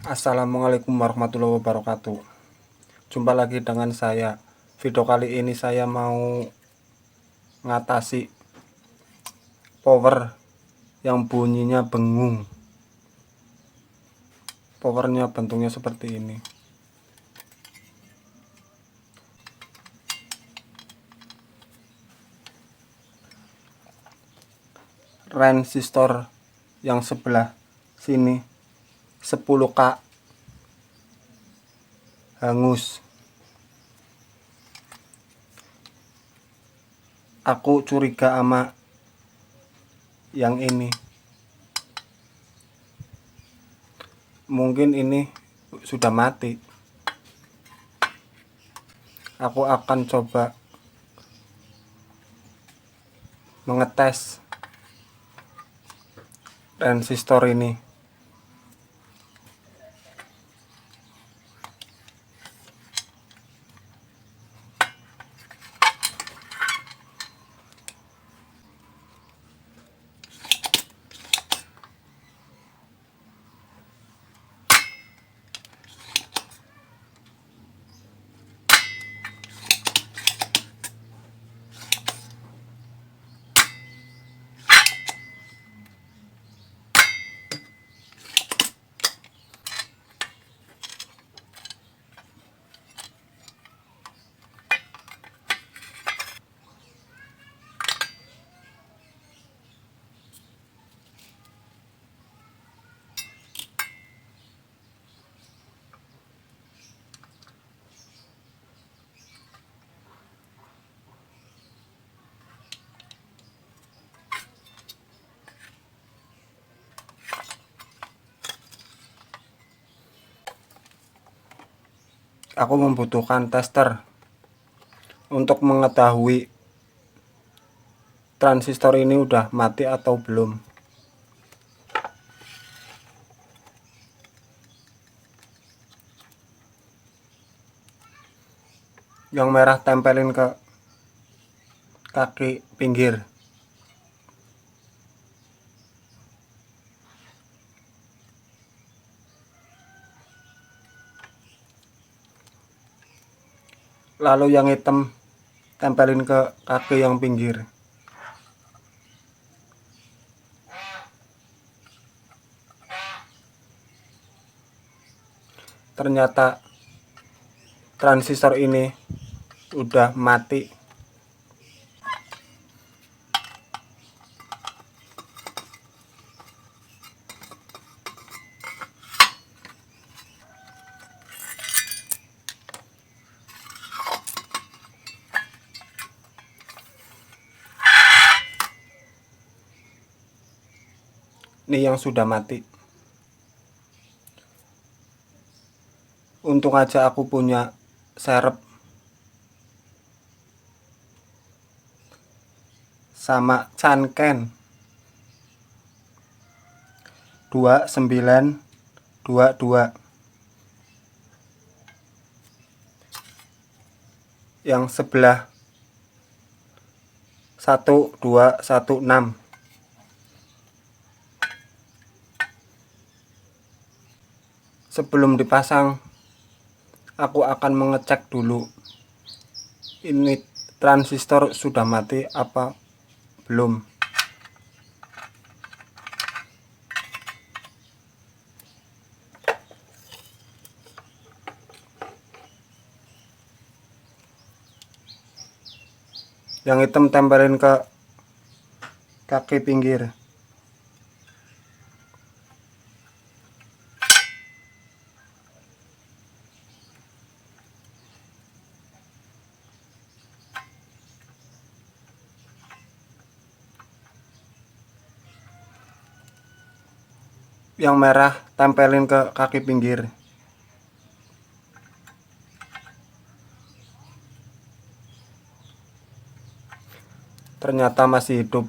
Assalamualaikum warahmatullahi wabarakatuh. Jumpa lagi dengan saya. Video kali ini saya mau ngatasi power yang bunyinya bengung. Powernya bentuknya seperti ini. Transistor yang sebelah sini 10K hangus. Aku curiga sama yang ini. Mungkin ini sudah mati. Aku akan coba mengetes transistor ini. Aku membutuhkan tester untuk mengetahui transistor ini udah mati atau belum. Yang merah tempelin ke kaki pinggir. Lalu yang hitam tempelin ke kaki yang pinggir. Ternyata transistor ini udah mati. Ini yang sudah mati. Untung aja aku punya serep sama canken 2922. Yang sebelah 1216. Sebelum dipasang, aku akan mengecek dulu ini transistor sudah mati apa belum. Yang hitam tempelin ke kaki pinggir. Yang merah tempelin ke kaki pinggir. Ternyata masih hidup.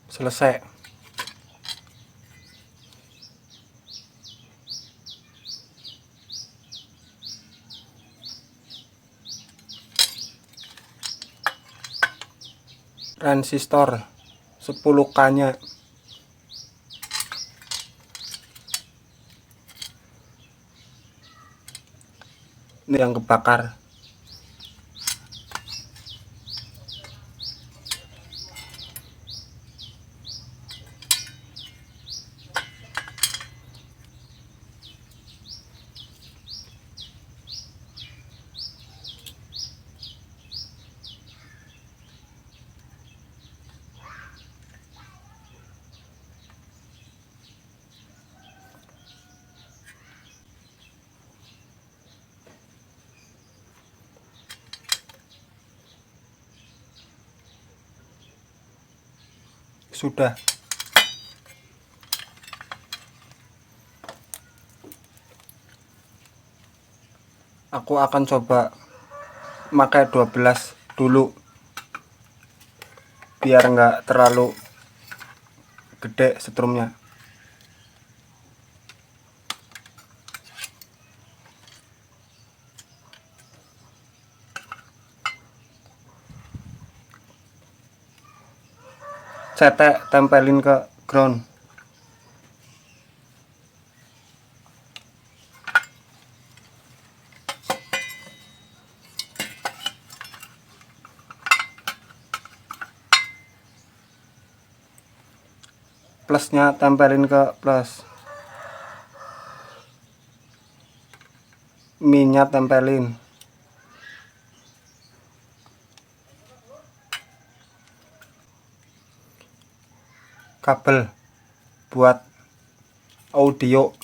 Selesai. Transistor 10K-nya. Ini yang kebakar. Sudah. Aku akan coba pakai 12 dulu biar nggak terlalu gede setrumnya. Cetek tempelin ke ground. Plusnya tempelin ke plus. Minyak tempelin. Kabel buat audio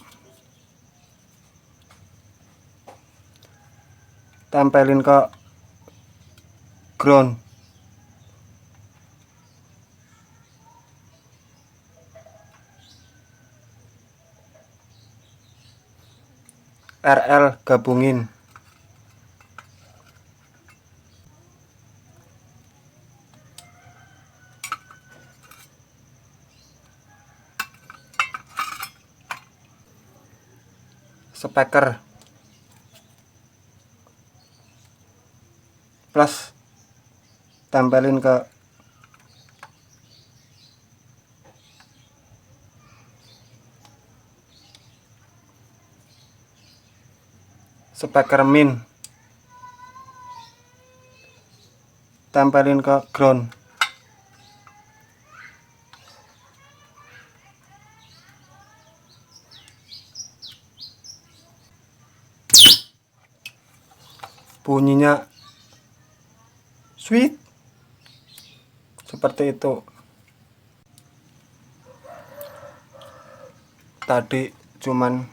tempelin ke ground. RL gabungin. Speaker plus tempelin ke speaker min, tempelin ke ground. Bunyinya sweet seperti itu. Tadi cuman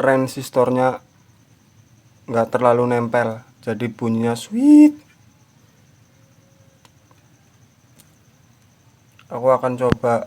resistornya nggak terlalu nempel, jadi bunyinya sweet. Aku akan coba.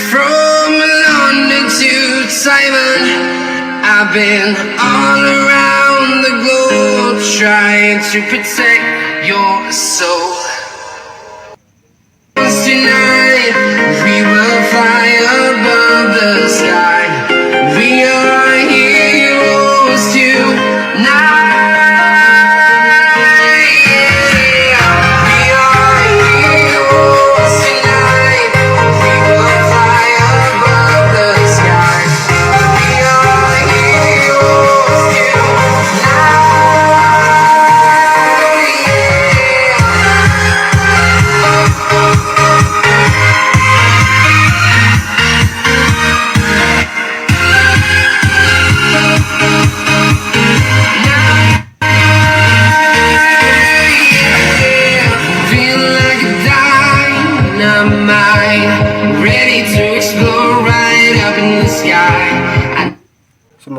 From London to Taiwan, I've been all around the globe trying to protect your soul. Tonight we will fly above the sky. We are heroes tonight.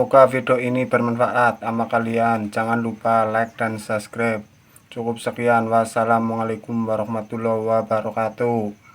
Semoga video ini bermanfaat sama kalian. Jangan lupa like dan subscribe. Cukup sekian. Wassalamualaikum warahmatullahi wabarakatuh.